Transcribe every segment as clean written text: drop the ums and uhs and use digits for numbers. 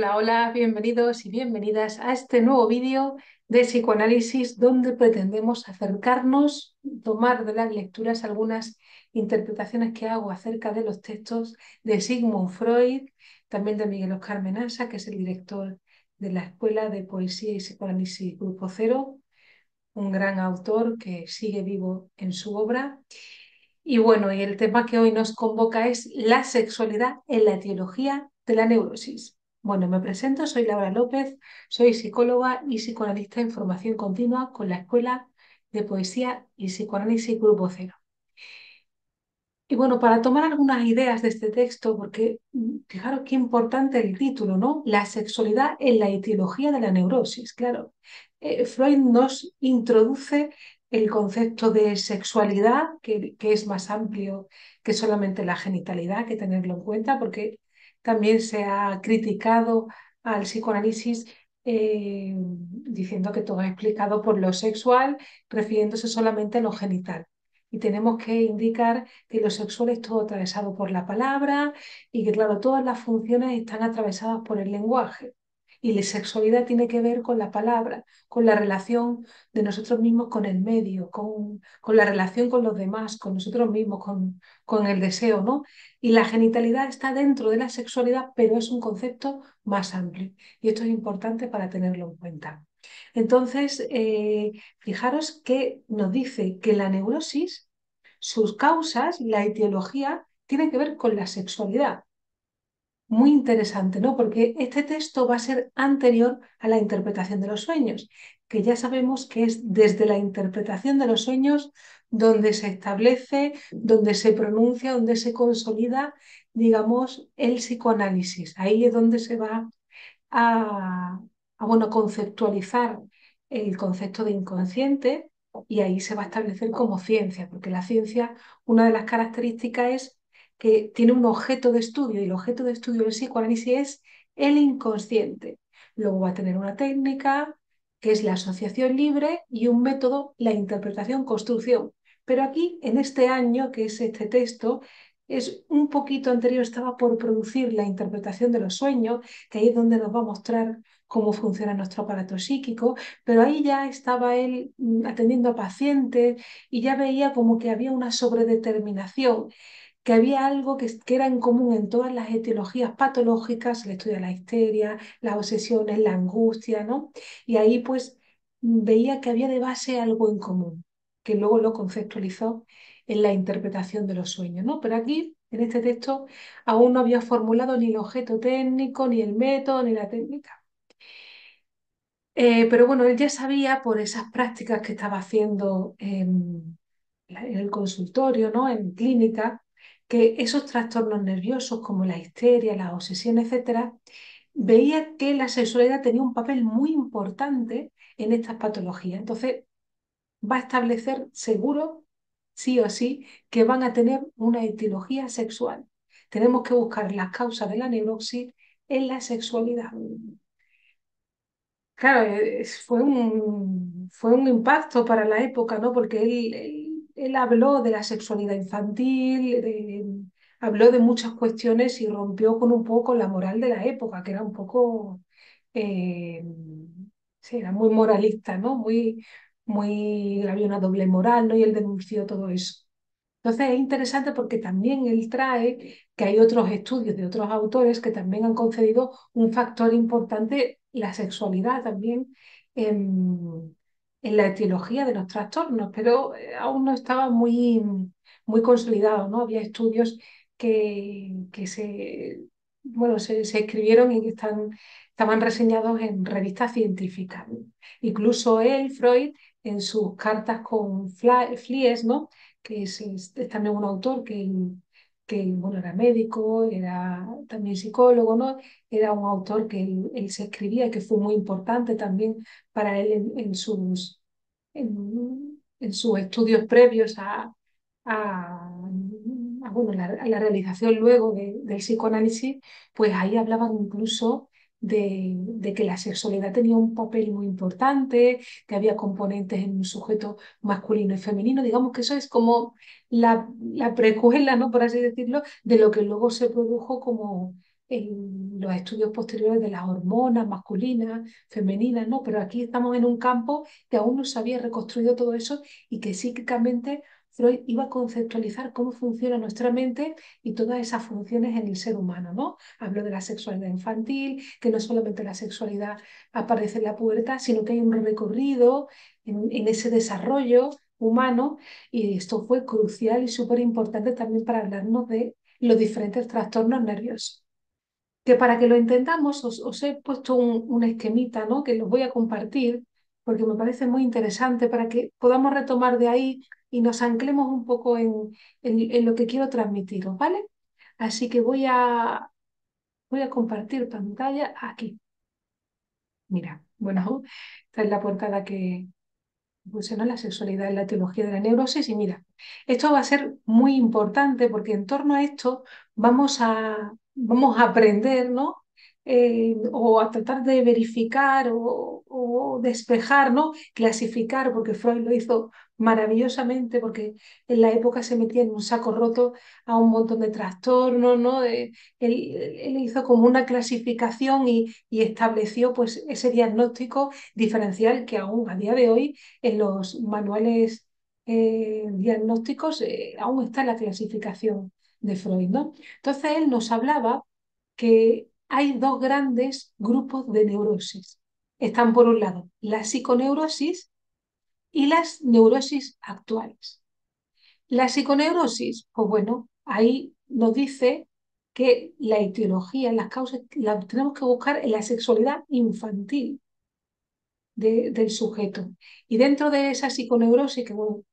Hola, hola, bienvenidos y bienvenidas a este nuevo vídeo de psicoanálisis donde pretendemos acercarnos, tomar de las lecturas algunas interpretaciones que hago acerca de los textos de Sigmund Freud, también de Miguel Oscar Menasa, que es el director de la Escuela de Poesía y Psicoanálisis Grupo Cero, un gran autor que sigue vivo en su obra. Y bueno, y el tema que hoy nos convoca es la sexualidad en la etiología de la neurosis. Bueno, me presento, soy Laura López, soy psicóloga y psicoanalista en formación continua con la Escuela de Poesía y Psicoanálisis Grupo Cero. Y bueno, para tomar algunas ideas de este texto, porque fijaros qué importante el título, ¿no? La sexualidad en la etiología de la neurosis. Claro, Freud nos introduce el concepto de sexualidad, que es más amplio que solamente la genitalidad, hay que tenerlo en cuenta, porque también se ha criticado al psicoanálisis diciendo que todo es explicado por lo sexual, refiriéndose solamente a lo genital. Y tenemos que indicar que lo sexual es todo atravesado por la palabra y que, claro, todas las funciones están atravesadas por el lenguaje. Y la sexualidad tiene que ver con la palabra, con la relación de nosotros mismos con el medio, con la relación con los demás, con nosotros mismos, con el deseo, ¿no? Y la genitalidad está dentro de la sexualidad, pero es un concepto más amplio. Y esto es importante para tenerlo en cuenta. Entonces, fijaros que nos dice que la neurosis, sus causas, la etiología, tiene que ver con la sexualidad. Muy interesante, ¿no? Porque este texto va a ser anterior a la interpretación de los sueños, que ya sabemos que es desde la interpretación de los sueños donde se establece, donde se pronuncia, donde se consolida, digamos, el psicoanálisis. Ahí es donde se va a, bueno, conceptualizar el concepto de inconsciente y ahí se va a establecer como ciencia, porque la ciencia, una de las características es que tiene un objeto de estudio y el objeto de estudio del psicoanálisis es el inconsciente. Luego va a tener una técnica que es la asociación libre y un método, la interpretación-construcción. Pero aquí, en este año, que es este texto, es un poquito anterior, estaba por producir la interpretación de los sueños, que ahí es donde nos va a mostrar cómo funciona nuestro aparato psíquico, pero ahí ya estaba él atendiendo a pacientes y ya veía como que había una sobredeterminación, que había algo que era en común en todas las etiologías patológicas, el estudio de la histeria, las obsesiones, la angustia, ¿no? Y ahí pues veía que había de base algo en común, que luego lo conceptualizó en la interpretación de los sueños, ¿no? Pero aquí, en este texto, aún no había formulado ni el objeto técnico, ni el método, ni la técnica. Pero bueno, él ya sabía por esas prácticas que estaba haciendo en el consultorio, ¿no? En clínica, que esos trastornos nerviosos como la histeria, la obsesión, etcétera, veía que la sexualidad tenía un papel muy importante en estas patologías. Entonces, va a establecer seguro, sí o sí, que van a tener una etiología sexual. Tenemos que buscar las causas de la neurosis en la sexualidad. Claro, fue un impacto para la época, ¿no? Porque él habló de la sexualidad infantil, habló de muchas cuestiones y rompió con un poco la moral de la época, que era un poco, eh, sí, era muy moralista, ¿no? Había una doble moral, ¿no? Y él denunció todo eso. Entonces es interesante porque también él trae que hay otros estudios de otros autores que también han concedido un factor importante, la sexualidad también, en la etiología de los trastornos, pero aún no estaba muy consolidado, ¿no? Había estudios que bueno, se escribieron y que estaban reseñados en revistas científicas. Incluso él, Freud, en sus cartas con Flies, ¿no? Que es también un autor que bueno, era médico, era también psicólogo, ¿no? Era un autor que él se escribía, que fue muy importante también para él en sus estudios previos bueno, a la realización luego del psicoanálisis, pues ahí hablaban incluso de que la sexualidad tenía un papel muy importante, que había componentes en un sujeto masculino y femenino. Digamos que eso es como la precuela, ¿no? Por así decirlo, de lo que luego se produjo como en los estudios posteriores de las hormonas masculinas, femeninas, ¿no? Pero aquí estamos en un campo que aún no se había reconstruido todo eso y que psíquicamente Freud iba a conceptualizar cómo funciona nuestra mente y todas esas funciones en el ser humano, ¿no? Habló de la sexualidad infantil, que no solamente la sexualidad aparece en la pubertad, sino que hay un recorrido en ese desarrollo humano y esto fue crucial y súper importante también para hablarnos de los diferentes trastornos nerviosos. Que para que lo entendamos os he puesto un esquemita, ¿no? Que los voy a compartir porque me parece muy interesante para que podamos retomar de ahí y nos anclemos un poco en lo que quiero transmitiros, ¿vale? Así que voy a compartir pantalla aquí. Mira, bueno, esta es la portada que, pues no, la sexualidad en la teología de la neurosis. Y mira, esto va a ser muy importante porque en torno a esto vamos a aprender, ¿no? O a tratar de verificar o despejar, ¿no? Clasificar, porque Freud lo hizo maravillosamente, porque en la época se metía en un saco roto a un montón de trastornos, ¿no? Él hizo como una clasificación y estableció pues ese diagnóstico diferencial que aún a día de hoy en los manuales diagnósticos aún está la clasificación de Freud, ¿no? Entonces él nos hablaba que hay dos grandes grupos de neurosis. Están por un lado la psiconeurosis y las neurosis actuales. La psiconeurosis, pues bueno, ahí nos dice que la etiología, las causas, la tenemos que buscar en la sexualidad infantil del sujeto. Y dentro de esa psiconeurosis, que bueno,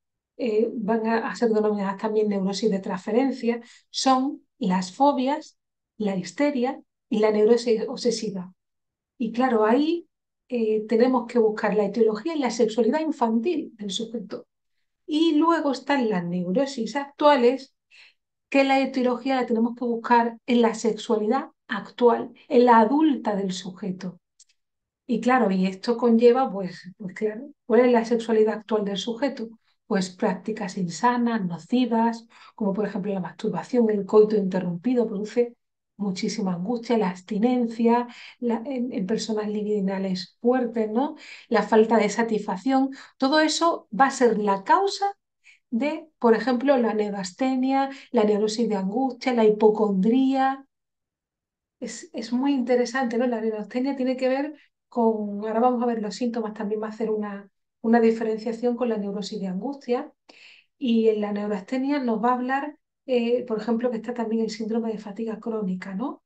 van a ser denominadas también neurosis de transferencia, son las fobias, la histeria y la neurosis obsesiva. Y claro, ahí tenemos que buscar la etiología y la sexualidad infantil del sujeto. Y luego están las neurosis actuales, que la etiología la tenemos que buscar en la sexualidad actual, en la adulta del sujeto. Y claro, y esto conlleva, pues claro, ¿cuál es la sexualidad actual del sujeto? Pues prácticas insanas, nocivas, como por ejemplo la masturbación, el coito interrumpido, produce muchísima angustia, la abstinencia, en personas libidinales fuertes, ¿no? La falta de satisfacción, todo eso va a ser la causa de, por ejemplo, la neurastenia, la neurosis de angustia, la hipocondría, es muy interesante, ¿no? La neurastenia tiene que ver con, ahora vamos a ver los síntomas, también va a hacer una diferenciación con la neurosis de angustia. Y en la neurastenia nos va a hablar, por ejemplo, que está también el síndrome de fatiga crónica, ¿no?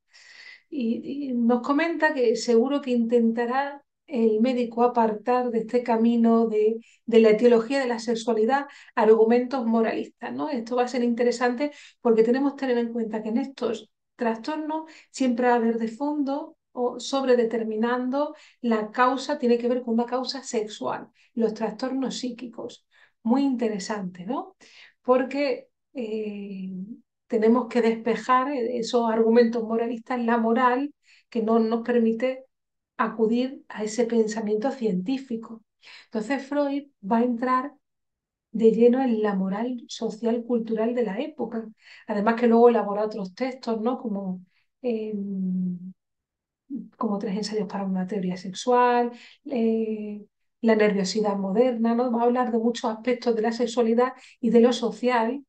Y nos comenta que seguro que intentará el médico apartar de este camino de la etiología de la sexualidad argumentos moralistas, ¿no? Esto va a ser interesante porque tenemos que tener en cuenta que en estos trastornos siempre va a haber de fondo o sobredeterminando la causa, tiene que ver con una causa sexual, los trastornos psíquicos. Muy interesante, ¿no? Porque tenemos que despejar esos argumentos moralistas, la moral que no nos permite acudir a ese pensamiento científico. Entonces Freud va a entrar de lleno en la moral social cultural de la época. Además que luego elabora otros textos, ¿no? Eh, como tres ensayos para una teoría sexual, eh, la nerviosidad moderna, ¿no? Va a hablar de muchos aspectos de la sexualidad y de lo social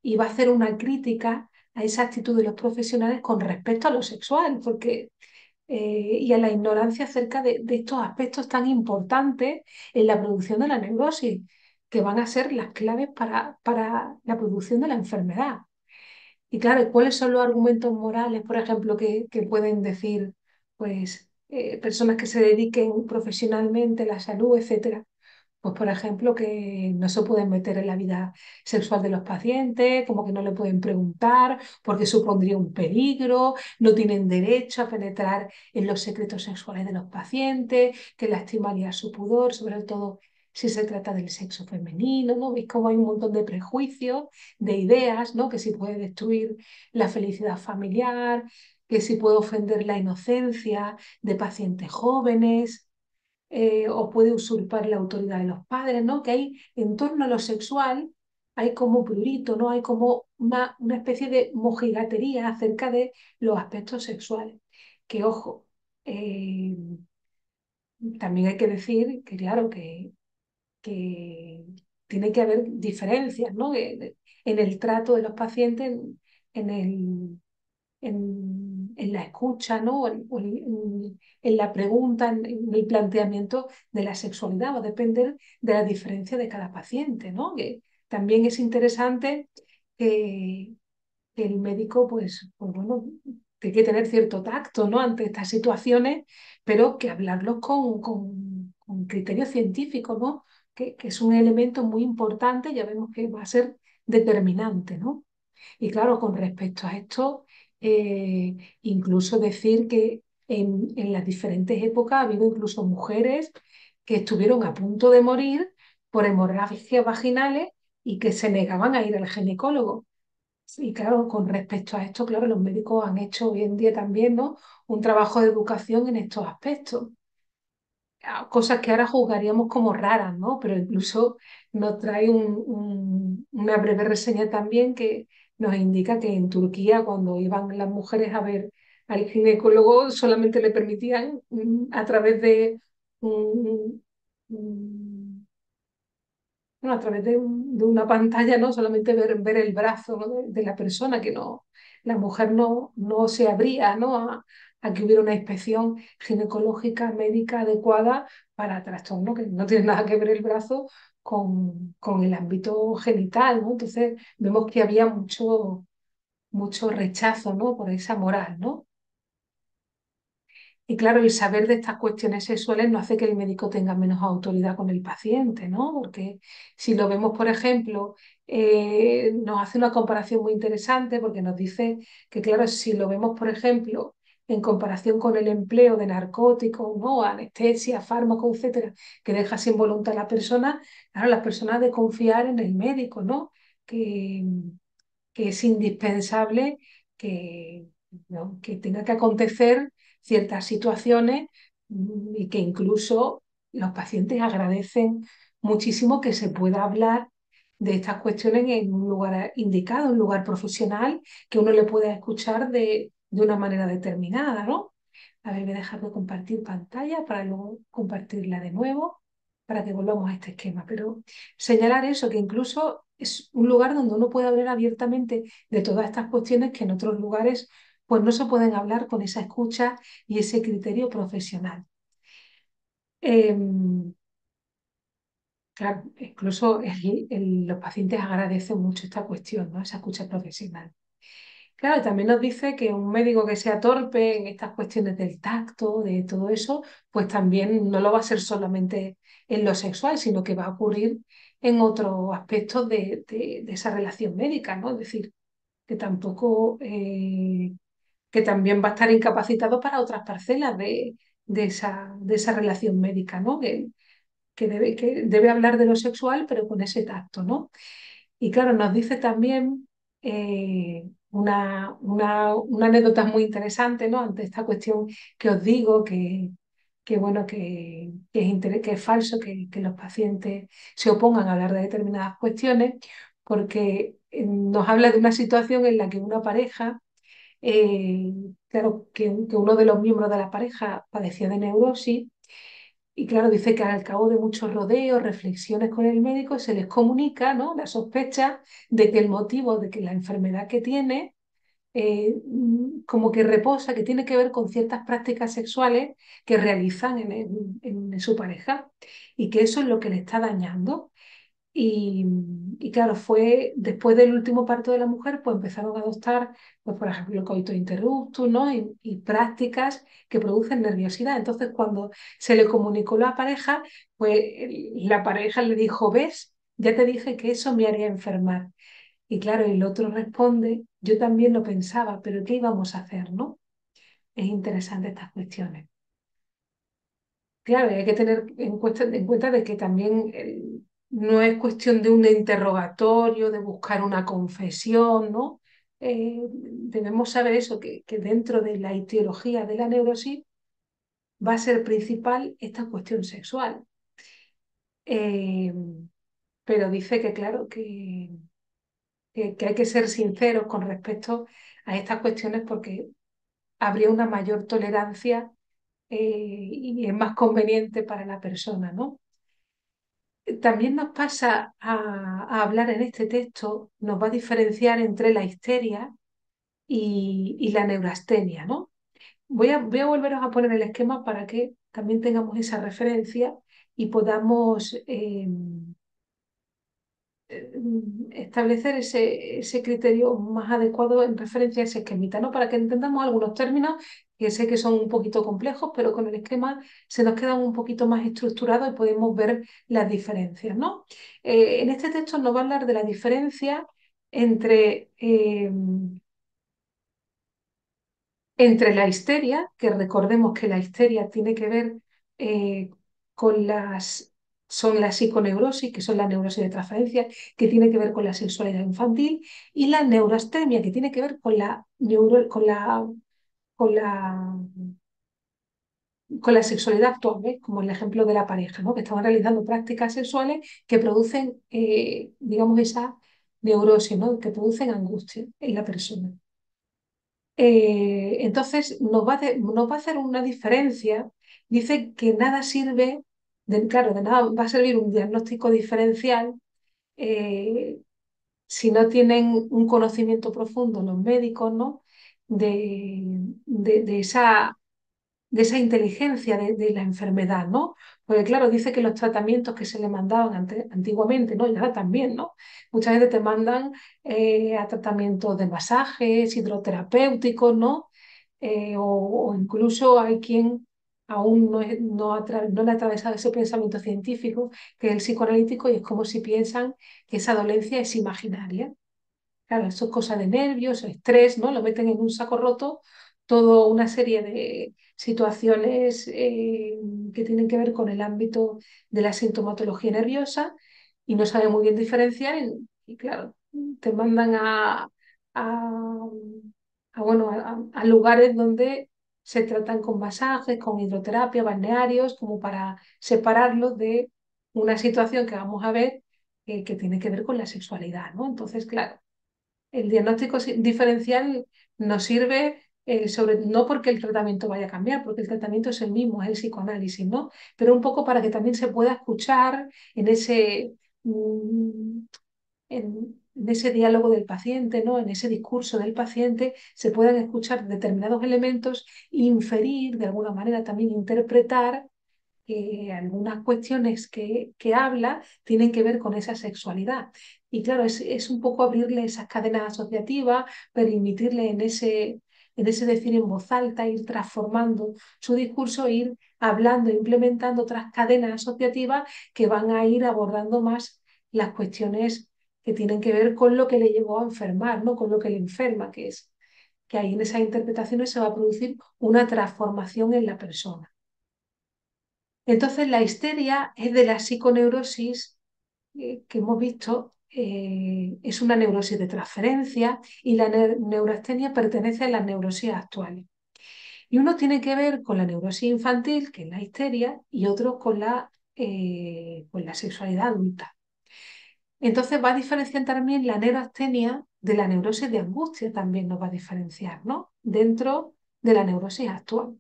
y va a hacer una crítica a esa actitud de los profesionales con respecto a lo sexual, porque y a la ignorancia acerca de estos aspectos tan importantes en la producción de la neurosis, que van a ser las claves para la producción de la enfermedad. Y claro, ¿cuáles son los argumentos morales, por ejemplo, que pueden decir pues, personas que se dediquen profesionalmente a la salud, etcétera? Pues, por ejemplo, que no se pueden meter en la vida sexual de los pacientes, como que no le pueden preguntar porque supondría un peligro, no tienen derecho a penetrar en los secretos sexuales de los pacientes, que lastimaría su pudor, sobre todo si se trata del sexo femenino, ¿no? Veis cómo hay un montón de prejuicios, de ideas, ¿no? Que si puede destruir la felicidad familiar, que si puede ofender la inocencia de pacientes jóvenes o puede usurpar la autoridad de los padres, ¿no? Que hay en torno a lo sexual, hay como prurito, ¿no? Hay como una especie de mojigatería acerca de los aspectos sexuales. Que ojo, eh, también hay que decir que claro que tiene que haber diferencias, ¿no? En el trato de los pacientes, en el, en la escucha, ¿no? En la pregunta, en el planteamiento de la sexualidad, va a depender de la diferencia de cada paciente, ¿no? Que también es interesante que, que el médico, pues bueno, tiene que tener cierto tacto, ¿no? Ante estas situaciones, pero que hablarlos con criterio científico, ¿no? Que es un elemento muy importante, ya vemos que va a ser determinante, ¿no? Y claro, con respecto a esto, incluso decir que en las diferentes épocas ha habido incluso mujeres que estuvieron a punto de morir por hemorragias vaginales y que se negaban a ir al ginecólogo. Y claro, con respecto a esto, claro, los médicos han hecho hoy en día también, ¿no? Un trabajo de educación en estos aspectos, cosas que ahora juzgaríamos como raras, ¿no? Pero incluso nos trae una breve reseña también que nos indica que en Turquía, cuando iban las mujeres a ver al ginecólogo, solamente le permitían a través de un, un- bueno, a través de una pantalla, ¿no? Solamente ver el brazo, ¿no? de la persona, que no, la mujer no se abría, ¿no? A que hubiera una inspección ginecológica, médica adecuada para trastorno, que no tiene nada que ver el brazo con el ámbito genital, ¿no? Entonces vemos que había mucho rechazo, ¿no? Por esa moral, ¿no? Y claro, el saber de estas cuestiones sexuales no hace que el médico tenga menos autoridad con el paciente, ¿no? Porque si lo vemos, por ejemplo, nos hace una comparación muy interesante porque nos dice que, claro, si lo vemos, por ejemplo, en comparación con el empleo de narcóticos, ¿no? Anestesia, fármacos, etcétera, que deja sin voluntad a la persona, claro, las personas de confiar en el médico, ¿no? Que, que es indispensable que, ¿no? que tenga que acontecer ciertas situaciones y que incluso los pacientes agradecen muchísimo que se pueda hablar de estas cuestiones en un lugar indicado, un lugar profesional, que uno le pueda escuchar de una manera determinada, ¿no? A ver, voy a dejar de compartir pantalla para luego compartirla de nuevo, para que volvamos a este esquema. Pero señalar eso, que incluso es un lugar donde uno puede hablar abiertamente de todas estas cuestiones que en otros lugares pues no se pueden hablar con esa escucha y ese criterio profesional. Claro, incluso los pacientes agradecen mucho esta cuestión, ¿no? Esa escucha profesional. Claro, también nos dice que un médico que sea torpe en estas cuestiones del tacto, de todo eso, pues también no lo va a ser solamente en lo sexual, sino que va a ocurrir en otros aspectos de esa relación médica, ¿no? Es decir, que tampoco, que también va a estar incapacitado para otras parcelas de esa relación médica, ¿no? Que debe hablar de lo sexual, pero con ese tacto, ¿no? Y claro, nos dice también una anécdota muy interesante, ¿no? Ante esta cuestión que os digo, que bueno, que es falso que los pacientes se opongan a hablar de determinadas cuestiones, porque nos habla de una situación en la que una pareja, claro, que uno de los miembros de la pareja padecía de neurosis. Y claro, dice que al cabo de muchos rodeos, reflexiones con el médico, se les comunica, ¿no? La sospecha de que el motivo de que la enfermedad que tiene, como que reposa, que tiene que ver con ciertas prácticas sexuales que realizan en su pareja y que eso es lo que le está dañando. Y, y claro, fue después del último parto de la mujer, pues empezaron a adoptar, pues por ejemplo, el coito interruptus, ¿no? Y prácticas que producen nerviosidad. Entonces, cuando se le comunicó a la pareja, pues la pareja le dijo, ¿ves? Ya te dije que eso me haría enfermar. Y claro, el otro responde, yo también lo pensaba, pero ¿qué íbamos a hacer, no? Es interesante estas cuestiones. Claro, y hay que tener en cuenta de que también no es cuestión de un interrogatorio, de buscar una confesión, ¿no? Debemos saber eso, que dentro de la etiología de la neurosis va a ser principal esta cuestión sexual. Eh, pero dice que, claro, que hay que ser sinceros con respecto a estas cuestiones porque habría una mayor tolerancia y es más conveniente para la persona, ¿no? También nos pasa a hablar en este texto, nos va a diferenciar entre la histeria y la neurastenia, ¿no? Voy a volveros a poner el esquema para que también tengamos esa referencia y podamos establecer ese criterio más adecuado en referencia a ese esquemita, ¿no? Para que entendamos algunos términos que sé que son un poquito complejos, pero con el esquema se nos quedan un poquito más estructurados y podemos ver las diferencias, ¿no? En este texto nos va a hablar de la diferencia entre entre la histeria, que recordemos que la histeria tiene que ver eh, con son la psiconeurosis, que son la neurosis de transferencia, que tiene que ver con la sexualidad infantil, y la neurastemia, que tiene que ver con la sexualidad actual, ¿ves? Como el ejemplo de la pareja, ¿no? Que estaban realizando prácticas sexuales que producen, digamos, esa neurosis, ¿no? Que producen angustia en la persona. Entonces nos va a hacer una diferencia. Dice que nada sirve, claro, de nada va a servir un diagnóstico diferencial eh, si no tienen un conocimiento profundo los médicos, ¿no? De esa inteligencia de la enfermedad, ¿no? Porque claro, dice que los tratamientos que se le mandaban antiguamente, ¿no? Y ahora también, ¿no? Muchas veces te mandan a tratamientos de masajes, hidroterapéuticos, ¿no? O incluso hay quien aún no le ha atravesado ese pensamiento científico, que es el psicoanalítico, y es como si piensan que esa dolencia es imaginaria. Claro, eso es cosa de nervios, estrés, ¿no? Lo meten en un saco roto, toda una serie de situaciones que tienen que ver con el ámbito de la sintomatología nerviosa y no saben muy bien diferenciar y claro, te mandan bueno, a lugares donde se tratan con masajes, con hidroterapia, balnearios, como para separarlos de una situación que vamos a ver que tiene que ver con la sexualidad, ¿no? Entonces, claro. El diagnóstico diferencial nos sirve no porque el tratamiento vaya a cambiar, porque el tratamiento es el mismo, es el psicoanálisis, ¿no? Pero un poco para que también se pueda escuchar mm, en ese diálogo del paciente, ¿no? En ese discurso del paciente, se puedan escuchar determinados elementos e inferir, de alguna manera también interpretar que algunas cuestiones que habla tienen que ver con esa sexualidad. Y claro, es un poco abrirle esas cadenas asociativas, permitirle en ese decir en voz alta, ir transformando su discurso, ir hablando, implementando otras cadenas asociativas que van a ir abordando más las cuestiones que tienen que ver con lo que le llevó a enfermar, ¿no? Con lo que le enferma, que es que ahí en esas interpretaciones se va a producir una transformación en la persona. Entonces, la histeria es de la psiconeurosis que hemos visto, es una neurosis de transferencia y la neurastenia pertenece a las neurosis actuales. Y uno tiene que ver con la neurosis infantil, que es la histeria, y otro con la sexualidad adulta. Entonces va a diferenciar también la neurastenia de la neurosis de angustia, también nos va a diferenciar, ¿no? Dentro de la neurosis actual.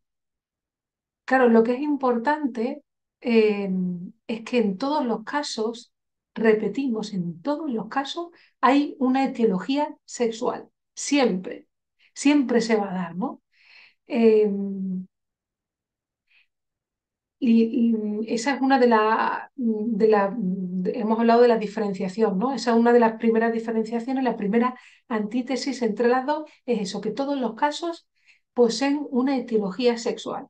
Claro, lo que es importante eh, es que en todos los casos, repetimos, en todos los casos hay una etiología sexual. Siempre, siempre se va a dar, ¿no? Eh, y esa es una hemos hablado de la diferenciación, ¿no? Esa es una de las primeras diferenciaciones, la primera antítesis entre las dos es eso, que todos los casos poseen una etiología sexual.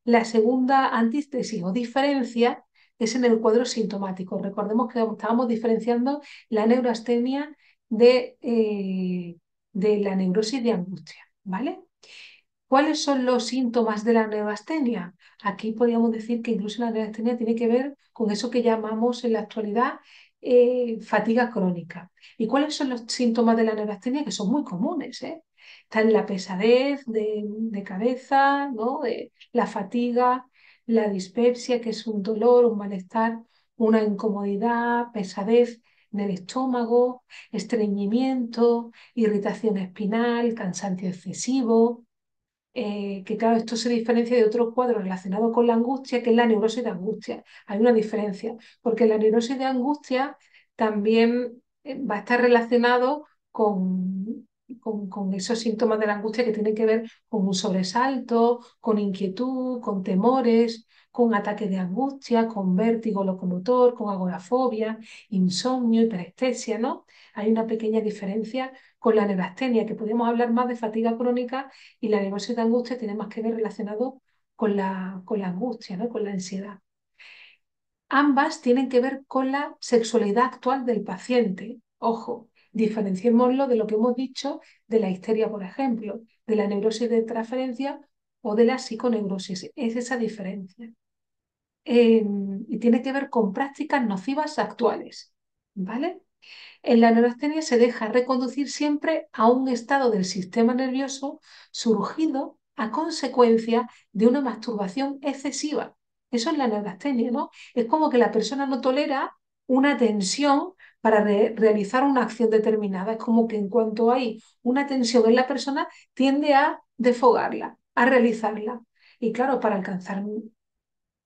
La segunda antítesis o diferencia es en el cuadro sintomático. Recordemos que estábamos diferenciando la neurastenia de la neurosis de angustia, ¿vale? ¿Cuáles son los síntomas de la neurastenia? Aquí podríamos decir que incluso la neurastenia tiene que ver con eso que llamamos en la actualidad fatiga crónica. ¿Y cuáles son los síntomas de la neurastenia? Que son muy comunes, ¿eh? Están la pesadez de cabeza, ¿no? La fatiga, la dispepsia, que es un dolor, un malestar, una incomodidad, pesadez. en el estómago, estreñimiento, irritación espinal, cansancio excesivo. Que claro, esto se diferencia de otros cuadros relacionados con la angustia, que es la neurosis de angustia. Hay una diferencia, porque la neurosis de angustia también va a estar relacionado con esos síntomas de la angustia que tienen que ver con un sobresalto, con inquietud, con temores, con ataques de angustia, con vértigo locomotor, con agorafobia, insomnio, hiperestesia, ¿no? Hay una pequeña diferencia con la neurastenia, que podemos hablar más de fatiga crónica y la neurosis de angustia tiene más que ver relacionado con la angustia, ¿no? Con la ansiedad. Ambas tienen que ver con la sexualidad actual del paciente. Ojo, diferenciémoslo de lo que hemos dicho de la histeria, por ejemplo, de la neurosis de transferencia o de la psiconeurosis. Es esa diferencia. Y tiene que ver con prácticas nocivas actuales. ¿Vale? En la neurastenia se deja reconducir siempre a un estado del sistema nervioso surgido a consecuencia de una masturbación excesiva. Eso es la neurastenia, ¿no? Es como que la persona no tolera una tensión para realizar una acción determinada. Es como que en cuanto hay una tensión en la persona, tiende a desfogarla, a realizarla. Y claro, para alcanzar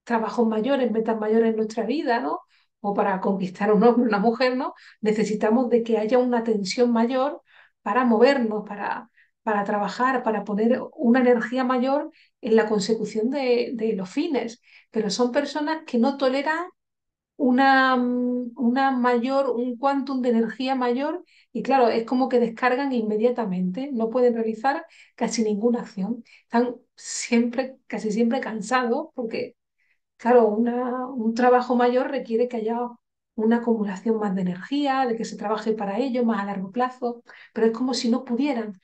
trabajos mayores, metas mayores en nuestra vida, ¿no? O para conquistar a un hombre, una mujer, ¿no? Necesitamos de que haya una tensión mayor para movernos, para trabajar, para poner una energía mayor en la consecución de los fines. Pero son personas que no toleran una mayor, un quantum de energía mayor y claro, es como que descargan inmediatamente, no pueden realizar casi ninguna acción. Están siempre, casi siempre cansados porque claro, un trabajo mayor requiere que haya una acumulación más de energía, de que se trabaje para ello más a largo plazo, pero es como si no pudieran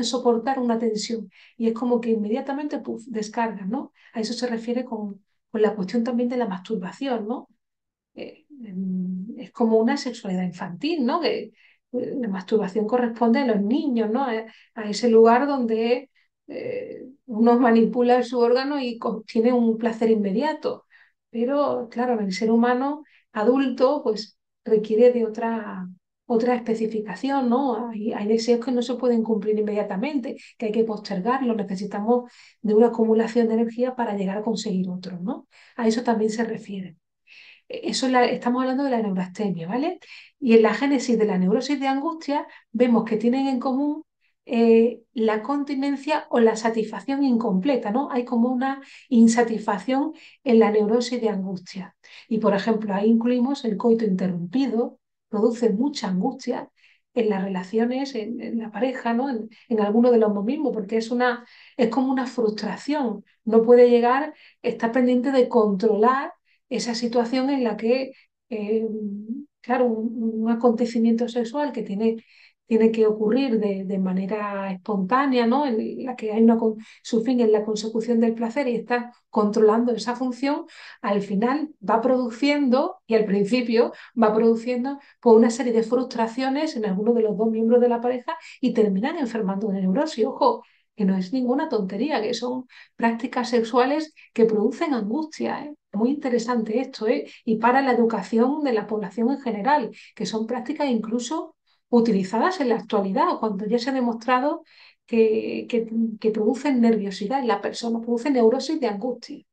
soportar una tensión y es como que inmediatamente puf, descargan, ¿no? A eso se refiere con la cuestión también de la masturbación, ¿no? Es como una sexualidad infantil, ¿no? Que la masturbación corresponde a los niños, ¿no? A ese lugar donde uno manipula su órgano y tiene un placer inmediato. Pero, claro, en el ser humano adulto, pues requiere de otra especificación, ¿no? Hay deseos que no se pueden cumplir inmediatamente, que hay que postergarlos, necesitamos de una acumulación de energía para llegar a conseguir otros, ¿no? A eso también se refiere. Eso estamos hablando de la neurastenia, ¿vale? Y en la génesis de la neurosis de angustia vemos que tienen en común la continencia o la satisfacción incompleta, ¿no? Hay como una insatisfacción en la neurosis de angustia. Y por ejemplo, ahí incluimos el coito interrumpido, produce mucha angustia en las relaciones, en la pareja, ¿no? En alguno de los mismos, porque es como una frustración. No puede llegar, está pendiente de controlar esa situación en la que, eh, claro, un acontecimiento sexual que tiene que ocurrir de manera espontánea, ¿no? En la que hay su fin en la consecución del placer y está controlando esa función, al final va produciendo, y al principio va produciendo pues, una serie de frustraciones en alguno de los dos miembros de la pareja y terminan enfermando de neurosis. Ojo, que no es ninguna tontería, que son prácticas sexuales que producen angustia, ¿eh? Muy interesante esto, ¿eh? Y para la educación de la población en general, que son prácticas incluso utilizadas en la actualidad, cuando ya se ha demostrado que producen nerviosidad en la persona, producen neurosis de angustia.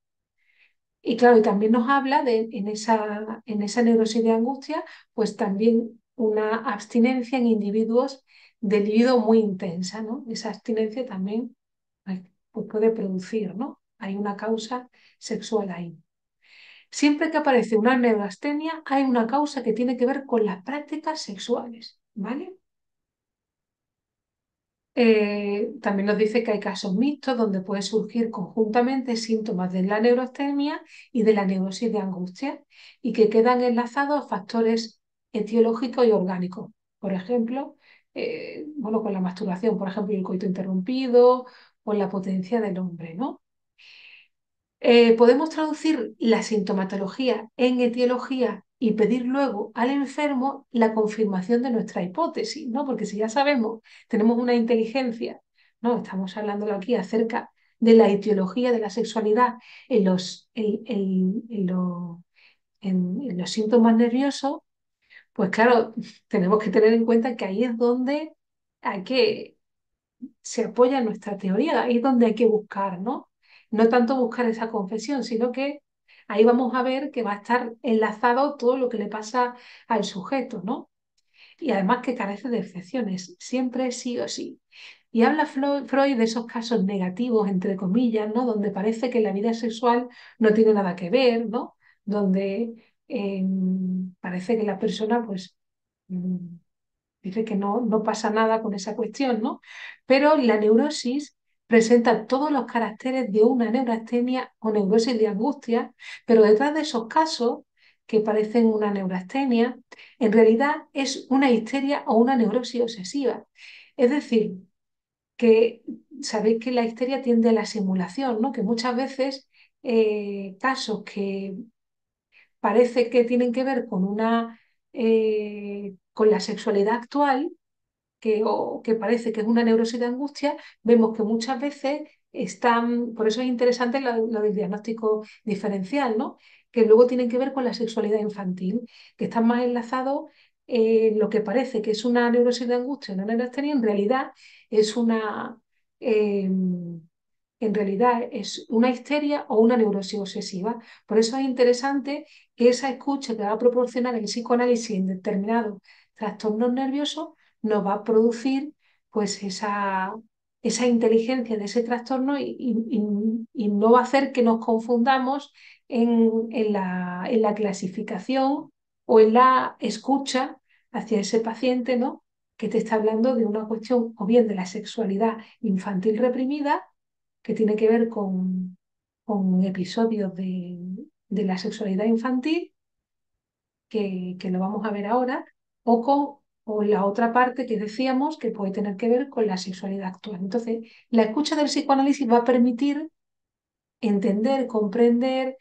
Y claro, y también nos habla en esa neurosis de angustia, pues también una abstinencia en individuos de libido muy intensa, ¿no? Esa abstinencia también pues puede producir, ¿no? Hay una causa sexual ahí. Siempre que aparece una neurastenia, hay una causa que tiene que ver con las prácticas sexuales, ¿vale? También nos dice que hay casos mixtos donde puede surgir conjuntamente síntomas de la neurastenia y de la neurosis de angustia y que quedan enlazados a factores etiológicos y orgánicos. Por ejemplo, bueno, con la masturbación, por ejemplo, el coito interrumpido o la potencia del hombre, ¿no? Podemos traducir la sintomatología en etiología y pedir luego al enfermo la confirmación de nuestra hipótesis, ¿no? Porque si ya sabemos, tenemos una inteligencia, ¿no? Estamos hablando aquí acerca de la etiología de la sexualidad en los síntomas nerviosos, Pues claro, tenemos que tener en cuenta que ahí es donde hay que, se apoya nuestra teoría, ahí es donde hay que buscar, ¿no? No tanto buscar esa confesión, sino que ahí vamos a ver que va a estar enlazado todo lo que le pasa al sujeto, ¿no? Y además que carece de excepciones, siempre sí o sí. Y habla Freud de esos casos negativos, entre comillas, ¿no? Donde parece que la vida sexual no tiene nada que ver, ¿no? Donde parece que la persona, pues, mm, dice que no pasa nada con esa cuestión, ¿no? Pero la neurosis presenta todos los caracteres de una neurastenia o neurosis de angustia, pero detrás de esos casos que parecen una neurastenia, en realidad es una histeria o una neurosis obsesiva. Es decir, que sabéis que la histeria tiende a la simulación, ¿no? Que muchas veces casos que parece que tienen que ver con con la sexualidad actual, o que parece que es una neurosis de angustia, vemos que muchas veces están, por eso es interesante lo del diagnóstico diferencial, ¿no? Que luego tienen que ver con la sexualidad infantil, que están más enlazados, lo que parece que es una neurosis de angustia, una neurastenia, es una, eh, en realidad es una histeria o una neurosis obsesiva. Por eso es interesante que esa escucha que va a proporcionar el psicoanálisis en determinados trastornos nerviosos nos va a producir pues esa inteligencia de ese trastorno y no va a hacer que nos confundamos en la clasificación o en la escucha hacia ese paciente, ¿no? Que te está hablando de una cuestión o bien de la sexualidad infantil reprimida, que tiene que ver con episodios de la sexualidad infantil, que lo vamos a ver ahora, o la otra parte que decíamos que puede tener que ver con la sexualidad actual. Entonces, la escucha del psicoanálisis va a permitir entender, comprender,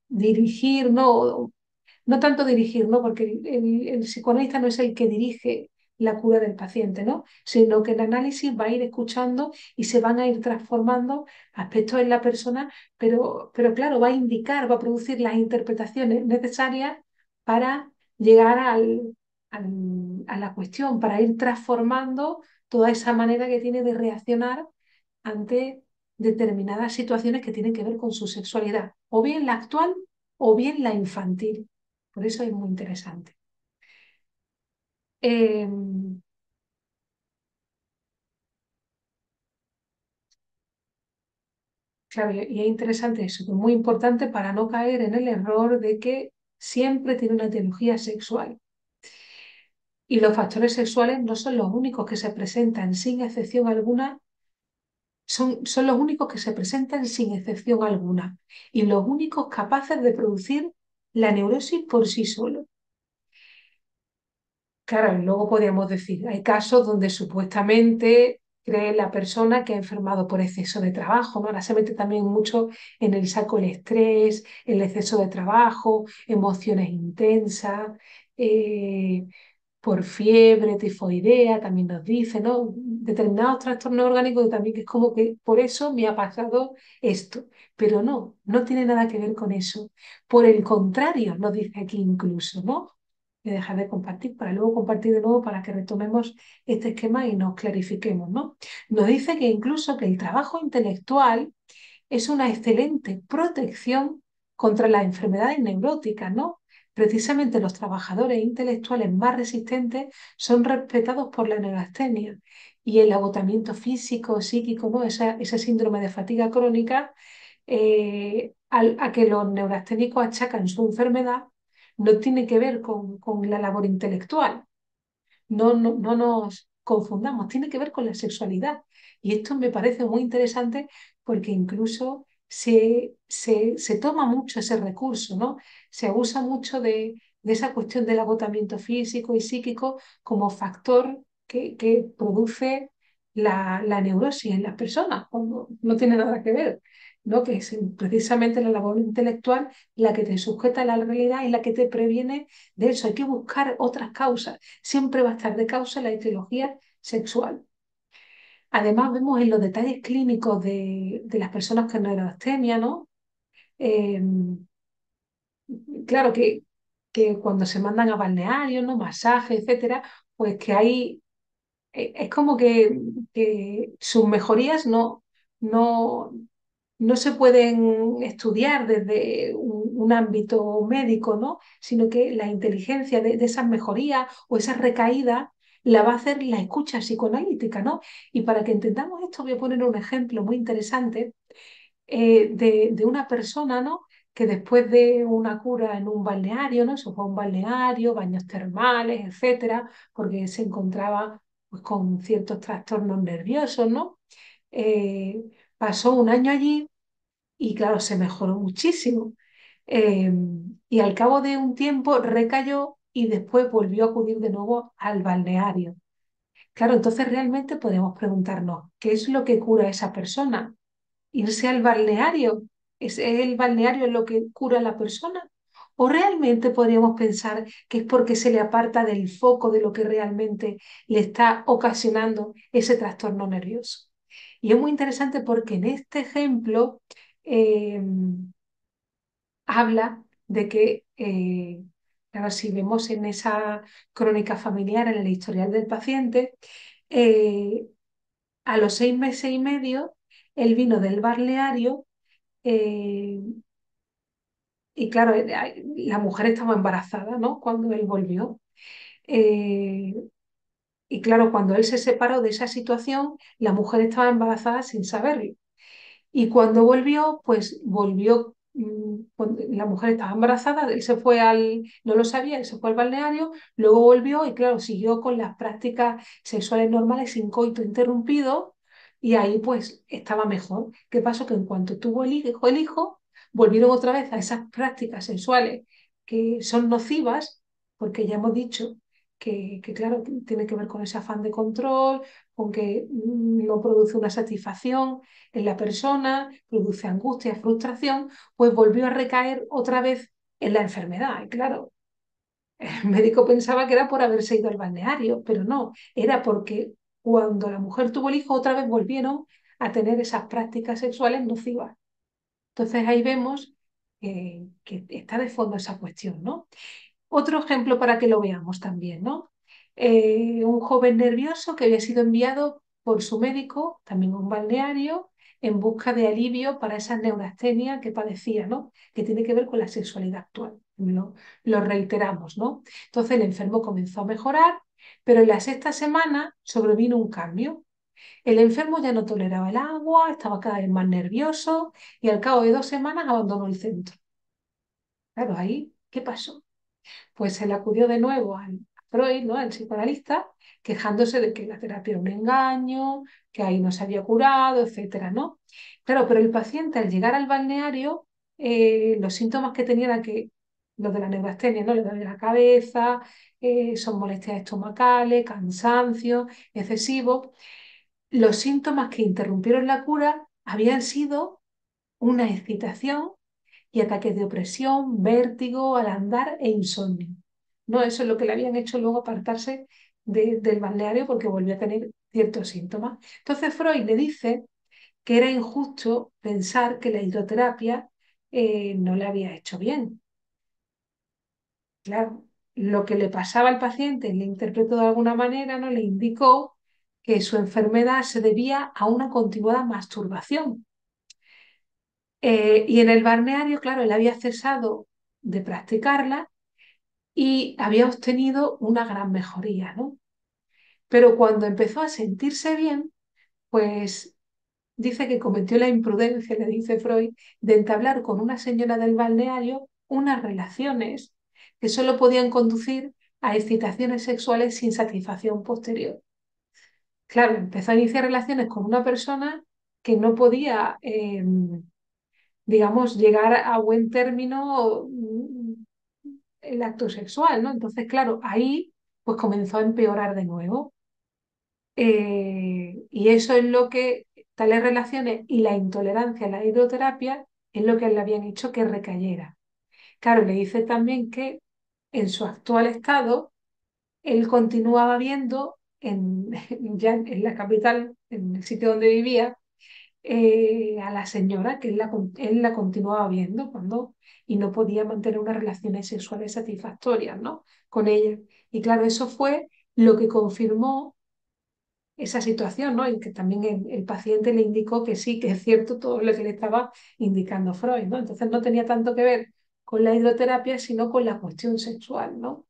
dirigir, no tanto dirigir, ¿no? Porque el psicoanalista no es el que dirige la cura del paciente, ¿no? Sino que el análisis va a ir escuchando y se van a ir transformando aspectos en la persona, pero claro, va a indicar, va a producir las interpretaciones necesarias para llegar a la cuestión, para ir transformando toda esa manera que tiene de reaccionar ante determinadas situaciones que tienen que ver con su sexualidad, o bien la actual o bien la infantil. Por eso es muy interesante. Eh, claro, y es interesante eso, que es muy importante para no caer en el error de que siempre tiene una etiología sexual. Y los factores sexuales no son los únicos que se presentan sin excepción alguna, son los únicos que se presentan sin excepción alguna y los únicos capaces de producir la neurosis por sí solos. Claro, y luego podríamos decir, hay casos donde supuestamente cree la persona que ha enfermado por exceso de trabajo, ¿no? Ahora se mete también mucho en el saco el estrés, el exceso de trabajo, emociones intensas, eh, por fiebre, tifoidea, también nos dice, ¿no? Determinados trastornos orgánicos también que es como que por eso me ha pasado esto. Pero no tiene nada que ver con eso. Por el contrario, nos dice aquí incluso, ¿no? De dejar de compartir para luego compartir de nuevo para que retomemos este esquema y nos clarifiquemos, ¿no? Nos dice que incluso que el trabajo intelectual es una excelente protección contra las enfermedades neuróticas, ¿no? Precisamente los trabajadores intelectuales más resistentes son respetados por la neurastenia y el agotamiento físico, psíquico, ¿no? Ese síndrome de fatiga crónica a que los neurasténicos achacan su enfermedad no tiene que ver con la labor intelectual. No nos confundamos, tiene que ver con la sexualidad. Y esto me parece muy interesante porque incluso se toma mucho ese recurso, ¿no? Se abusa mucho de esa cuestión del agotamiento físico y psíquico como factor que produce la neurosis en las personas, cuando no tiene nada que ver, ¿no? Que es precisamente la labor intelectual la que te sujeta a la realidad y la que te previene de eso. Hay que buscar otras causas. Siempre va a estar de causa la etiología sexual. Además, vemos en los detalles clínicos de las personas con neurastenia, ¿no? Eh, claro que que cuando se mandan a balnearios, ¿no? Masajes, etcétera, pues que hay, es como que sus mejorías no, no se pueden estudiar desde un ámbito médico, ¿no? Sino que la inteligencia de esas mejorías o esas recaídas la va a hacer la escucha psicoanalítica, ¿no? Y para que entendamos esto, voy a poner un ejemplo muy interesante de una persona, ¿no? Que después de una cura en un balneario, ¿no? Se fue a un balneario, baños termales, etcétera, porque se encontraba pues, con ciertos trastornos nerviosos, ¿no? Eh, Pasó un año allí y claro, se mejoró muchísimo. Eh, y al cabo de un tiempo recayó y después volvió a acudir de nuevo al balneario. Claro, entonces realmente podemos preguntarnos, ¿qué es lo que cura a esa persona? ¿Irse al balneario? ¿Es el balneario lo que cura a la persona? ¿O realmente podríamos pensar que es porque se le aparta del foco de lo que realmente le está ocasionando ese trastorno nervioso? Y es muy interesante porque en este ejemplo eh, habla de que, claro, si vemos en esa crónica familiar, en el historial del paciente, eh, a los 6 meses y medio, él vino del balneario eh, y, claro, la mujer estaba embarazada, ¿no? Cuando él volvió. Eh, y, claro, cuando él se separó de esa situación, la mujer estaba embarazada sin saberlo. Y cuando volvió, pues volvió, la mujer estaba embarazada, él se fue no lo sabía, él se fue al balneario, luego volvió y claro, siguió con las prácticas sexuales normales sin coito interrumpido y ahí pues estaba mejor. ¿Qué pasó? Que en cuanto tuvo el hijo, volvieron otra vez a esas prácticas sexuales que son nocivas, porque ya hemos dicho claro, tiene que ver con ese afán de control, con que no produce una satisfacción en la persona, produce angustia, frustración, pues volvió a recaer otra vez en la enfermedad. Y claro, el médico pensaba que era por haberse ido al balneario, pero no, era porque cuando la mujer tuvo el hijo otra vez volvieron a tener esas prácticas sexuales nocivas. Entonces ahí vemos que está de fondo esa cuestión, ¿no? Otro ejemplo para que lo veamos también, ¿no? Un joven nervioso que había sido enviado por su médico, también a un balneario, en busca de alivio para esa neurastenia que padecía, ¿no? Que tiene que ver con la sexualidad actual. Lo reiteramos, ¿no? Entonces el enfermo comenzó a mejorar, pero en la sexta semana sobrevino un cambio. El enfermo ya no toleraba el agua, estaba cada vez más nervioso y al cabo de 2 semanas abandonó el centro. Claro, ahí, ¿qué pasó? Pues él acudió de nuevo al Freud, ¿no? Al psicoanalista, quejándose de que la terapia era un engaño, que ahí no se había curado, etcétera, ¿no? Claro, pero el paciente al llegar al balneario, los síntomas que tenía era que los de la neurastenia, ¿no? Le dolía la cabeza, son molestias estomacales, cansancio excesivo. Los síntomas que interrumpieron la cura habían sido una excitación y ataques de opresión, vértigo al andar e insomnio. No, eso es lo que le habían hecho luego apartarse del balneario porque volvió a tener ciertos síntomas. Entonces Freud le dice que era injusto pensar que la hidroterapia no le había hecho bien. Claro, lo que le pasaba al paciente le interpretó de alguna manera, ¿no? Le indicó que su enfermedad se debía a una continuada masturbación. Y en el balneario, claro, él había cesado de practicarla y había obtenido una gran mejoría, ¿no? Pero cuando empezó a sentirse bien, pues dice que cometió la imprudencia, le dice Freud, de entablar con una señora del balneario unas relaciones que solo podían conducir a excitaciones sexuales sin satisfacción posterior. Claro, empezó a iniciar relaciones con una persona que no podía, digamos, llegar a buen término el acto sexual, ¿no? Entonces, claro, ahí pues comenzó a empeorar de nuevo. Y eso es lo que, tales relaciones y la intolerancia a la hidroterapia es lo que le habían hecho que recayera. Claro, le dice también que en su actual estado, él continuaba viendo ya en la capital, en el sitio donde vivía, a la señora, que él la continuaba viendo y no podía mantener unas relaciones sexuales satisfactorias, ¿no? Con ella. Y claro, eso fue lo que confirmó esa situación, ¿no? Y que también el paciente le indicó que sí, que es cierto todo lo que le estaba indicando Freud, ¿no? Entonces no tenía tanto que ver con la hidroterapia, sino con la cuestión sexual, ¿no?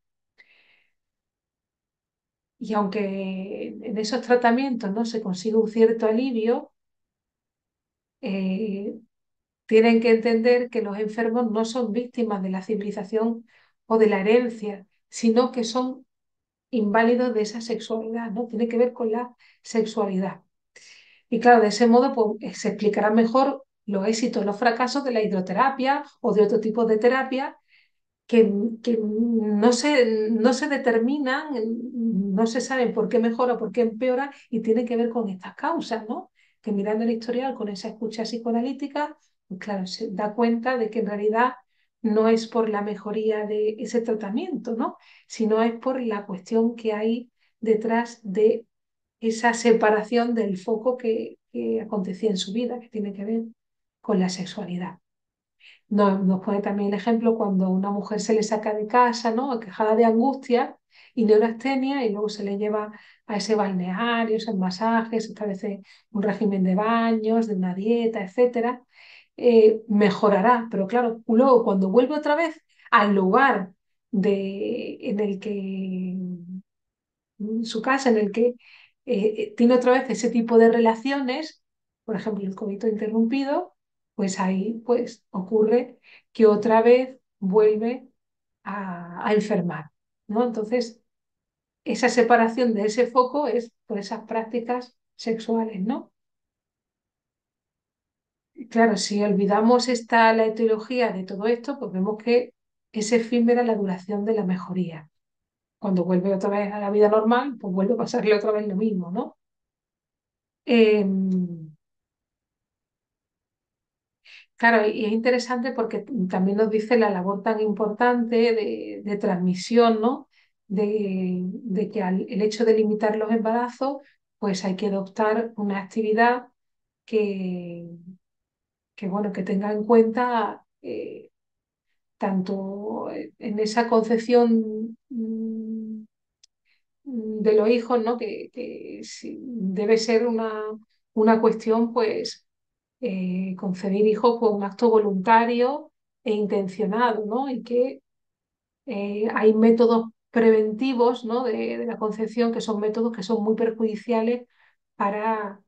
Y aunque en esos tratamientos no se consigue un cierto alivio, eh, tienen que entender que los enfermos no son víctimas de la civilización o de la herencia, sino que son inválidos de esa sexualidad, ¿no? Tiene que ver con la sexualidad. Y claro, de ese modo pues, se explicarán mejor los éxitos, los fracasos de la hidroterapia o de otro tipo de terapia que no se determinan, no se saben por qué mejora, por qué empeora y tiene que ver con estas causas, ¿no? Que mirando el historial con esa escucha psicoanalítica, pues claro, se da cuenta de que en realidad no es por la mejoría de ese tratamiento, ¿no? Sino es por la cuestión que hay detrás de esa separación del foco que acontecía en su vida, que tiene que ver con la sexualidad. Nos pone también el ejemplo cuando una mujer se le saca de casa, ¿no? Quejada de angustia y neurastenia, y luego se le lleva a ese balneario, esos masajes, establece un régimen de baños, de una dieta, etcétera, mejorará. Pero claro, luego cuando vuelve otra vez al lugar en el que su casa en el que tiene otra vez ese tipo de relaciones, por ejemplo, el coito interrumpido, pues ahí pues ocurre que otra vez vuelve a enfermar, ¿no? Entonces, esa separación de ese foco es por esas prácticas sexuales, ¿no? Y claro, si olvidamos la etiología de todo esto, pues vemos que es efímera la duración de la mejoría. Cuando vuelve otra vez a la vida normal, pues vuelve a pasarle otra vez lo mismo, ¿no? Em, claro, y es interesante porque también nos dice la labor tan importante de transmisión, ¿no? De que el hecho de limitar los embarazos, pues hay que adoptar una actividad que, bueno, que tenga en cuenta tanto en esa concepción de los hijos, ¿no? Que debe ser una cuestión, pues concebir hijos por un acto voluntario e intencionado, ¿no? Y que hay métodos preventivos, ¿no? de la concepción que son métodos que son muy perjudiciales para,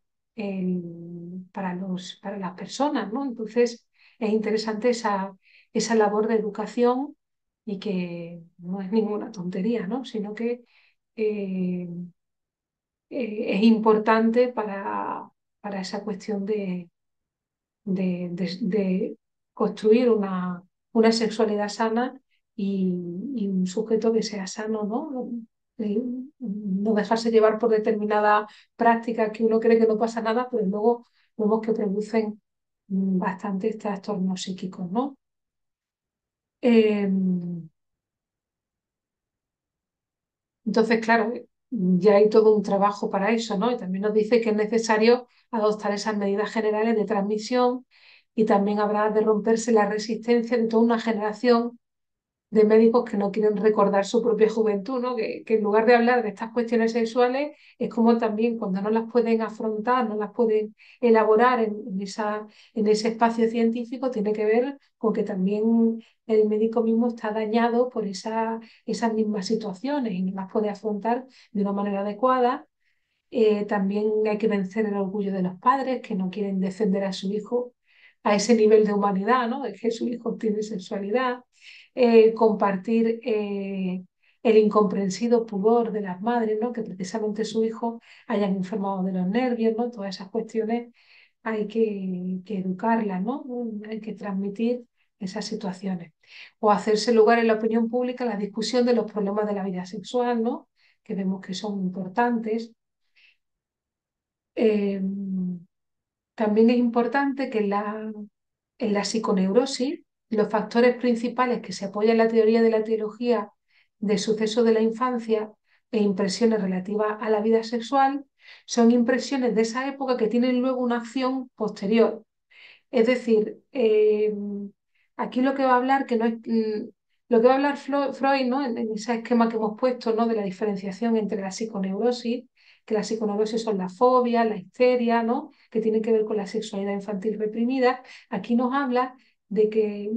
para las personas, ¿no? Entonces es interesante esa labor de educación y que no es ninguna tontería, ¿no? Sino que eh, es importante para esa cuestión de construir una sexualidad sana y un sujeto que sea sano, ¿no? Eh, No dejarse llevar por determinada práctica que uno cree que no pasa nada, pero luego vemos que producen bastantes trastornos psíquicos, ¿no? Eh, entonces, claro, ya hay todo un trabajo para eso, ¿no? Y también nos dice que es necesario adoptar esas medidas generales de transmisión y también habrá de romperse la resistencia de toda una generación de médicos que no quieren recordar su propia juventud, ¿no? Que en lugar de hablar de estas cuestiones sexuales, es como también cuando no las pueden afrontar, no las pueden elaborar en ese espacio científico, tiene que ver con que también el médico mismo está dañado por esas mismas situaciones y no las puede afrontar de una manera adecuada. También hay que vencer el orgullo de los padres que no quieren defender a su hijo a ese nivel de humanidad, ¿no? De que su hijo tiene sexualidad. Compartir el incomprensido pudor de las madres, ¿no? Que precisamente su hijo hayan enfermado de los nervios, ¿no? Todas esas cuestiones hay que educarlas, ¿no? Hay que transmitir esas situaciones. O hacerse lugar en la opinión pública la discusión de los problemas de la vida sexual, ¿no? Que vemos que son importantes. Eh, También es importante que en la psiconeurosis los factores principales que se apoyan en la teoría de la etiología de sucesos de la infancia e impresiones relativas a la vida sexual Son impresiones de esa época que tienen luego una acción posterior. Es decir, aquí lo que va a hablar, que no es, lo que va a hablar Freud, ¿no? En ese esquema que hemos puesto, ¿no? De la diferenciación entre la psiconeurosis, que la psiconeurosis son la fobia, la histeria, ¿no? Que tienen que ver con la sexualidad infantil reprimida. Aquí nos habla de que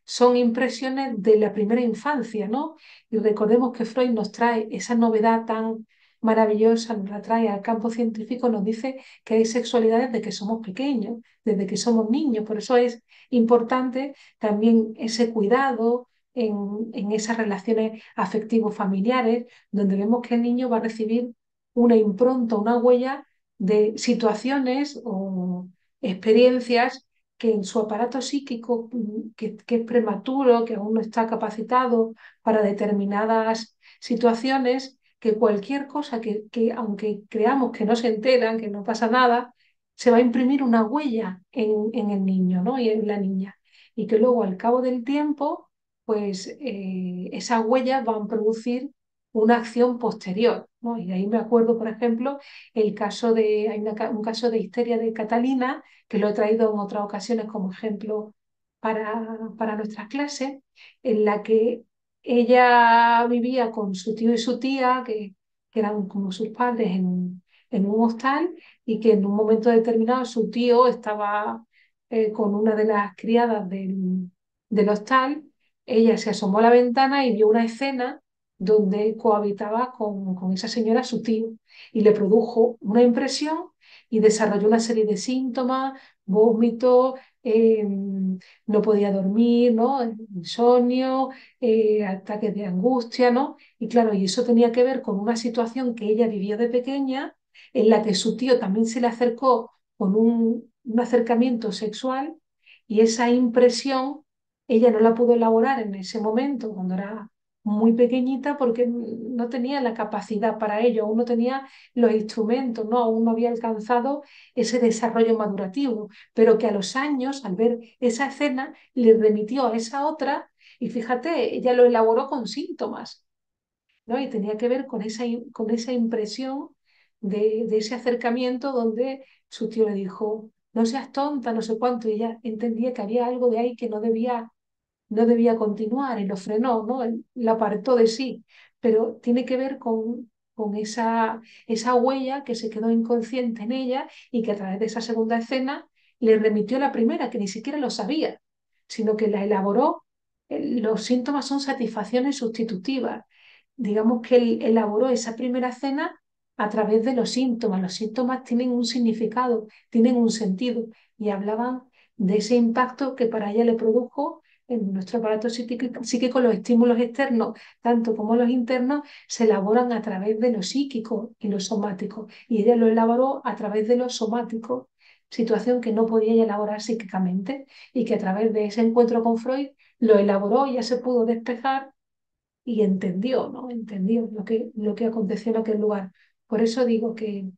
son impresiones de la primera infancia, ¿no? Y recordemos que Freud nos trae esa novedad tan maravillosa, nos la trae al campo científico, nos dice que hay sexualidad desde que somos pequeños, desde que somos niños. Por eso es importante también ese cuidado en esas relaciones afectivo-familiares, donde vemos que el niño va a recibir una impronta, una huella de situaciones o experiencias que en su aparato psíquico, que es prematuro, que aún no está capacitado para determinadas situaciones, que cualquier cosa que aunque creamos que no se enteran, que no pasa nada, se va a imprimir una huella en el niño, ¿no? Y en la niña. Y que luego al cabo del tiempo, pues esas huellas van a producir una acción posterior, ¿no? Y de ahí me acuerdo, por ejemplo, hay un caso de histeria de Catalina, que lo he traído en otras ocasiones como ejemplo para nuestras clases, en la que ella vivía con su tío y su tía, que eran como sus padres en un hostal, y que en un momento determinado su tío estaba con una de las criadas del hostal. Ella se asomó a la ventana y vio una escena donde cohabitaba con esa señora su tío, y le produjo una impresión y desarrolló una serie de síntomas, vómito, no podía dormir, ¿no? Insomnio, ataques de angustia, ¿no? Y claro, y eso tenía que ver con una situación que ella vivió de pequeña, en la que su tío también se le acercó con un acercamiento sexual, y esa impresión ella no la pudo elaborar en ese momento, cuando era muy pequeñita, porque no tenía la capacidad para ello, aún no tenía los instrumentos, ¿no? Aún no había alcanzado ese desarrollo madurativo, pero que a los años, al ver esa escena, le remitió a esa otra, y fíjate, ella lo elaboró con síntomas, ¿no? Y tenía que ver con esa impresión de ese acercamiento donde su tío le dijo, no seas tonta, no sé cuánto, y ella entendía que había algo de ahí que no debía continuar, y lo frenó, ¿no? Él la apartó de sí, pero tiene que ver con esa huella que se quedó inconsciente en ella, y que a través de esa segunda escena le remitió a la primera, que ni siquiera lo sabía, sino que la elaboró. Los síntomas son satisfacciones sustitutivas. Digamos que él elaboró esa primera escena a través de los síntomas. Los síntomas tienen un significado, tienen un sentido, y hablaban de ese impacto que para ella le produjo en nuestro aparato psíquico. Los estímulos externos, tanto como los internos, se elaboran a través de lo psíquico y lo somático. Y ella lo elaboró a través de lo somático, situación que no podía ella elaborar psíquicamente, y que a través de ese encuentro con Freud lo elaboró, y ya se pudo despejar y entendió, ¿no? Entendió lo que aconteció en aquel lugar. Por eso digo que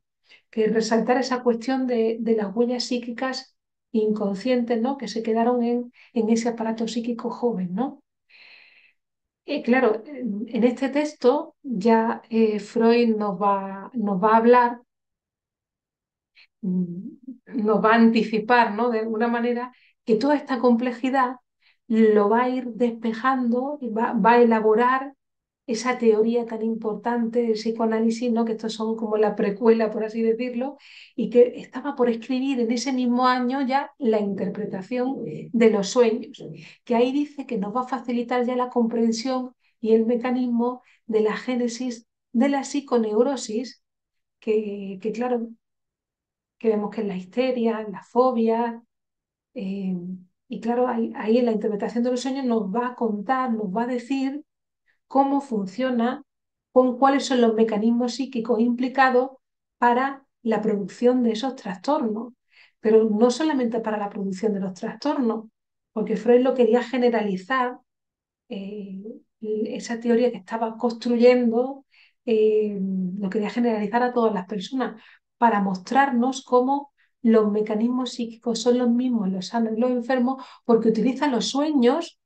resaltar esa cuestión de las huellas psíquicas inconscientes, ¿no? Que se quedaron en ese aparato psíquico joven, ¿no? Claro, en este texto ya Freud nos va a hablar, mm, nos va a anticipar, ¿no? De alguna manera, que toda esta complejidad lo va a ir despejando y va a elaborar esa teoría tan importante del psicoanálisis, ¿no? Que estos son como la precuela, por así decirlo, y que estaba por escribir en ese mismo año ya la interpretación de los sueños, que ahí dice que nos va a facilitar ya la comprensión y el mecanismo de la génesis de la psiconeurosis, que claro, que vemos que es la histeria, la fobia, eh, y claro, ahí en la interpretación de los sueños nos va a contar, nos va a decir cómo funciona, con cuáles son los mecanismos psíquicos implicados para la producción de esos trastornos, pero no solamente para la producción de los trastornos, porque Freud lo quería generalizar, eh, esa teoría que estaba construyendo, lo quería generalizar a todas las personas para mostrarnos cómo los mecanismos psíquicos son los mismos en los sanos y los enfermos, porque utiliza los sueños.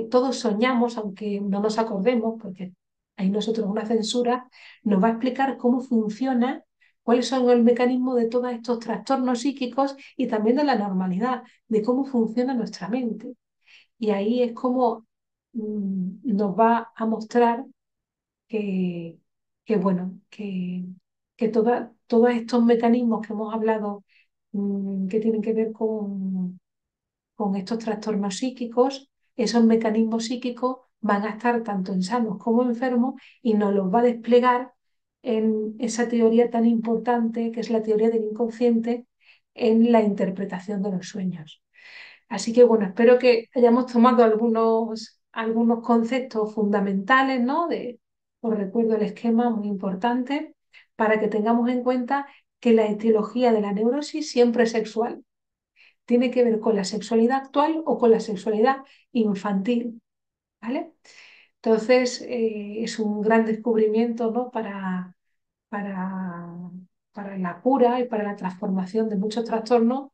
Todos soñamos, aunque no nos acordemos, porque ahí nosotros una censura, nos va a explicar cómo funciona, cuáles son el mecanismo de todos estos trastornos psíquicos y también de la normalidad, de cómo funciona nuestra mente. Y ahí es como nos va a mostrar que, que bueno, que todos estos mecanismos que hemos hablado, que tienen que ver con estos trastornos psíquicos, esos mecanismos psíquicos van a estar tanto en sanos como enfermos y nos los va a desplegar en esa teoría tan importante que es la teoría del inconsciente en la interpretación de los sueños. Así que bueno, espero que hayamos tomado algunos conceptos fundamentales, ¿no? Os recuerdo el esquema muy importante para que tengamos en cuenta que la etiología de la neurosis siempre es sexual. Tiene que ver con la sexualidad actual o con la sexualidad infantil, ¿vale? Entonces, es un gran descubrimiento, ¿no? Para, para la cura y para la transformación de muchos trastornos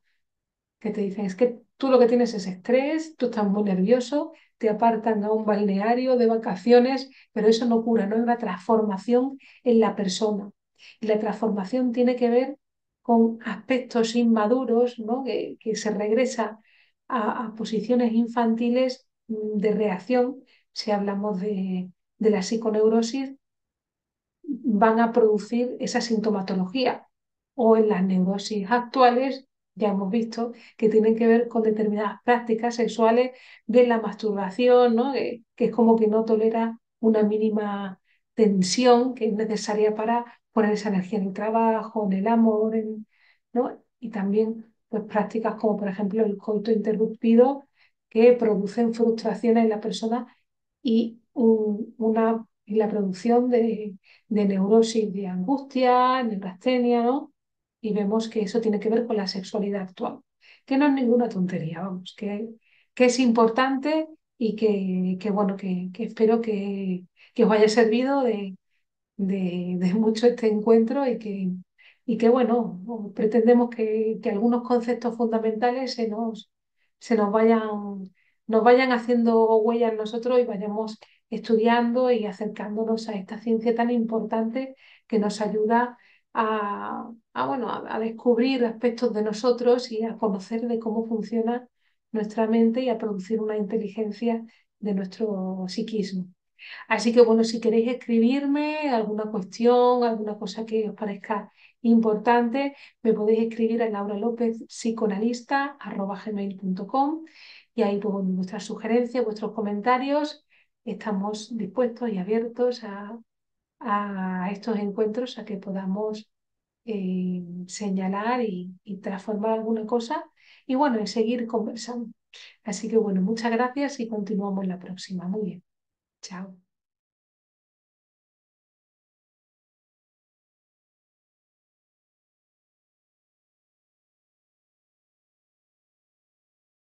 que te dicen, es que tú lo que tienes es estrés, tú estás muy nervioso, te apartan a un balneario de vacaciones, pero eso no cura, no es una transformación en la persona. Y la transformación tiene que ver con aspectos inmaduros, ¿no? Que se regresa a posiciones infantiles de reacción, si hablamos de la psiconeurosis, van a producir esa sintomatología. O en las neurosis actuales, ya hemos visto que tienen que ver con determinadas prácticas sexuales de la masturbación, ¿no? Que es como que no tolera una mínima tensión que es necesaria para poner esa energía en el trabajo, en el amor, ¿no? Y también pues, prácticas como por ejemplo el coito interrumpido que producen frustraciones en la persona y la producción de neurosis de angustia, neurastenia, ¿no? Y vemos que eso tiene que ver con la sexualidad actual, que no es ninguna tontería, vamos, que es importante y bueno, que espero que os haya servido de mucho este encuentro y que bueno, pretendemos que algunos conceptos fundamentales se nos vayan haciendo huella en nosotros y vayamos estudiando y acercándonos a esta ciencia tan importante que nos ayuda bueno, a descubrir aspectos de nosotros y a conocer de cómo funciona nuestra mente y a producir una inteligencia de nuestro psiquismo. Así que bueno, si queréis escribirme alguna cuestión, alguna cosa que os parezca importante, me podéis escribir a lauralopezpsicoanalista@gmail.com y ahí pues, bueno, vuestras sugerencias, vuestros comentarios, estamos dispuestos y abiertos a estos encuentros, a que podamos señalar y transformar alguna cosa y bueno, y seguir conversando. Así que bueno, muchas gracias y continuamos la próxima. Muy bien, chao.